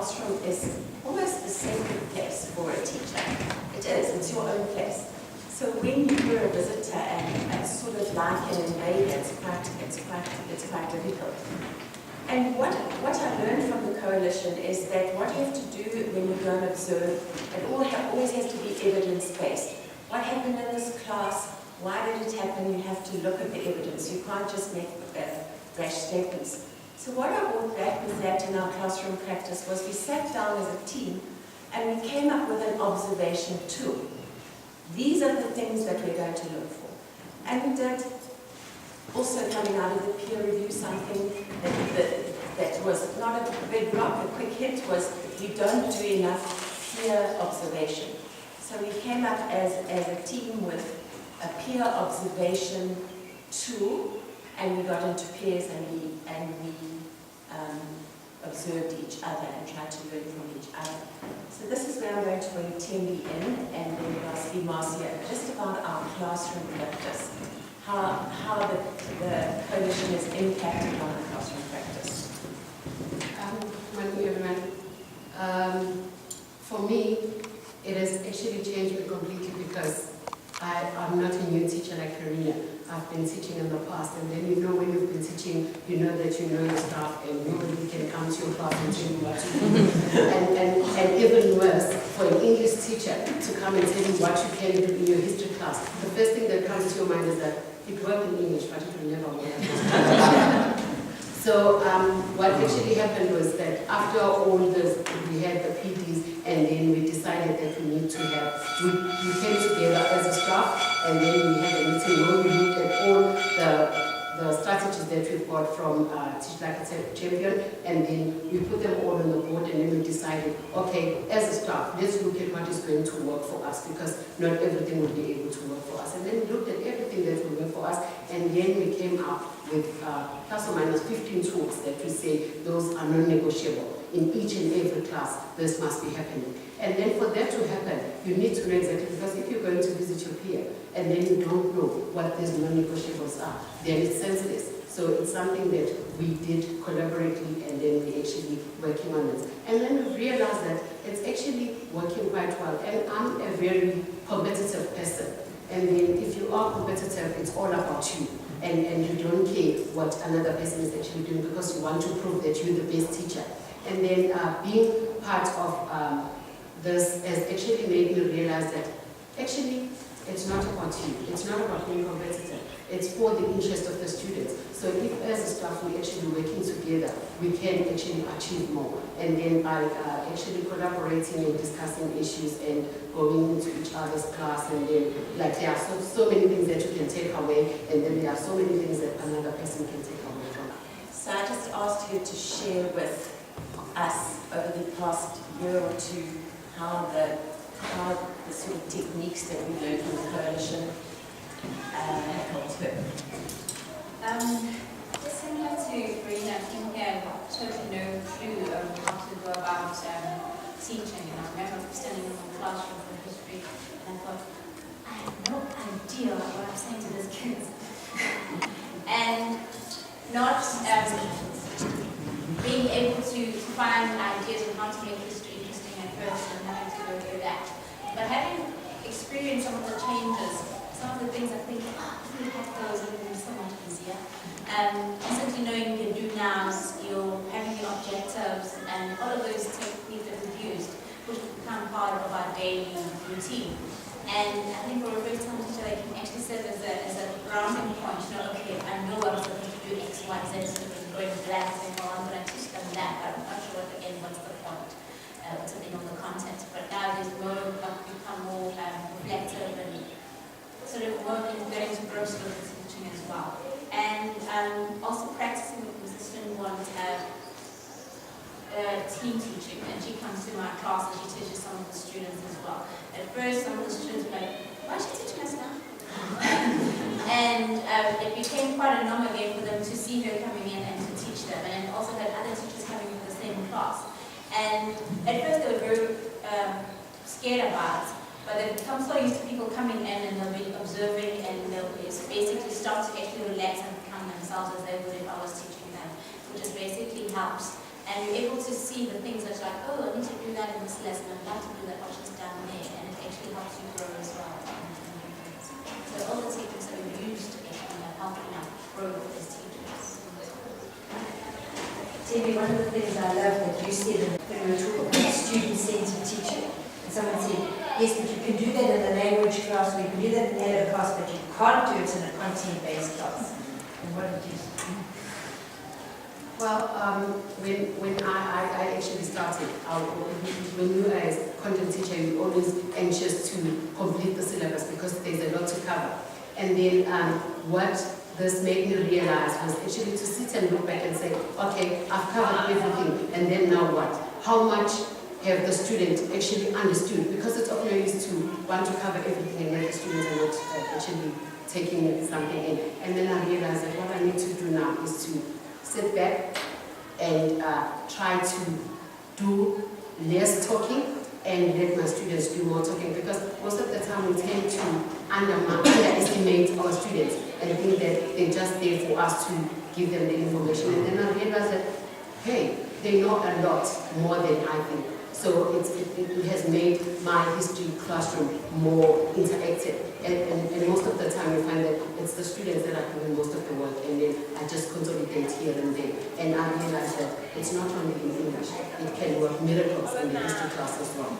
classroom is almost the sacred place for a teacher. It is, it's your own place. So when you're a visitor and it's sort of like an invader, it's quite difficult. And what I learned from the coalition is that what you have to do when you go and observe, it always has to be evidence-based. What happened in this class? Why did it happen? You have to look at the evidence. You can't just make rash statements. So what I brought back with that in our classroom practice was we sat down as a team and we came up with an observation tool. These are the things that we're going to look for. And we did, also coming out of the peer review, something that was not a big rock, a quick hit, was you don't do enough peer observation. So we came up as a team with a peer observation tool, and we got into pairs and we observed each other and tried to learn from each other. So this is where I'm going to bring Thembi in, and then lastly Marcia, just about our classroom practice, how the coalition is impacted on our classroom practice. Morning everyone. For me, it has actually changed me completely because I'm not a new teacher like Karina. I've been teaching in the past, and then you know when you've been teaching, you know that you know your stuff and nobody can come to your class and tell you what to do. and even worse, for an English teacher to come and tell you what you can do in your history class, the first thing that comes to your mind is that it worked in English, but it will never work. So what actually happened was that after all this, we had the PDs, and then we decided that we need to have, we came together as a staff, and then we had a meeting where we looked at all the strategies that we've got from Teach Like a Champion, and then we put them all on the board, and then we decided, okay, as a staff, let's look at what is going to work for us, because not everything will be able to work for us. And then we looked at everything that will work for us, and then we came up with plus or minus 15 tools that we say those are non-negotiable. In each and every class, this must be happening. And then for that to happen, you need to know exactly, because if you're going to visit your peer and then you don't know what these non-negotiables are, then it's senseless. So it's something that we did collaboratively, and then we actually working on it. And then we realized that it's actually working quite well. And I'm a very competitive person. And then if you are competitive, it's all about you. And you don't care what another person is actually doing, because you want to prove that you're the best teacher. And then being part of this has actually made me realize that actually it's not about you. It's not about being competitive. It's for the interest of the students. So if as a staff we're actually working together, we can actually achieve more. And then by actually collaborating and discussing issues and going into each other's class, and then like there are so many things that you can take away, and then there are so many things that another person can take away from. So I just asked you to share with us over the past year or two how the sort of techniques that we learned from the coalition have helped her. Similar to Karina, I think I have totally no clue of how to go about teaching. And I remember standing in my classroom for history, and I thought, I have no idea what I'm saying to these kids. And not being able to find ideas on how to make history interesting at first, and having to go through that. But having experienced some of the changes, some of the things I think, if we had those, it would be so much easier. Simply knowing you can do nouns, you're having your objectives, and all of those techniques that we've used, which become part of our daily routine. And I think for a first-time teacher, they can actually serve as a grounding point. You know, okay, I know I'm supposed to do X, Y, Z, so it's going blank, saying, well, I'm going to teach them that, but I'm not sure at the end what's the point, depending on the content. But now there's more, become more reflective and sort of working, getting to gross with the teaching as well. And also practicing with Mrs. Swinburne team teaching, and she comes to my class and she teaches some of the students as well. At first, some of the students were like, why is she teaching us now? And it became quite a normal game for them to see her coming in and to teach them, and also had other teachers coming in the same class. And at first they were very scared about it, but they've become so used to people coming in and they'll be observing, and they'll basically start to actually relax and become themselves as they would if I was teaching them, which just basically helps. And you're able to see the things that you're like, oh, I need to do that in this lesson, I'd like to do that, what she's done there, and it actually helps you grow as well. So all the techniques that we've used actually are helping us grow as teachers. Thembi, one of the things I love that you said when we were talking about student-centered teaching, and someone said, yes, but you can do that in a language class, or you can do that in a class, but you can't do it in a content-based class. And what did you say? Well, when I actually started, when you were a content teacher, you're always anxious to complete the syllabus because there's a lot to cover. And then what this made me realize was actually to sit and look back and say, okay, I've covered everything, and then now what? How much have the student actually understood? Because it's often used to want to cover everything and then the students are not actually taking something in. And then I realized that what I need to do now is to sit back and try to do less talking and let my students do more talking, because most of the time we tend to underestimate our students and think that they're just there for us to give them the information. And then I realized that, hey, they know a lot more than I think. So it has made my history classroom more interactive. And most of the time you find that it's the students that are doing most of the work, and then I just consolidate here and there. And I realize that it's not only in English, it can work miracles in the history class as well.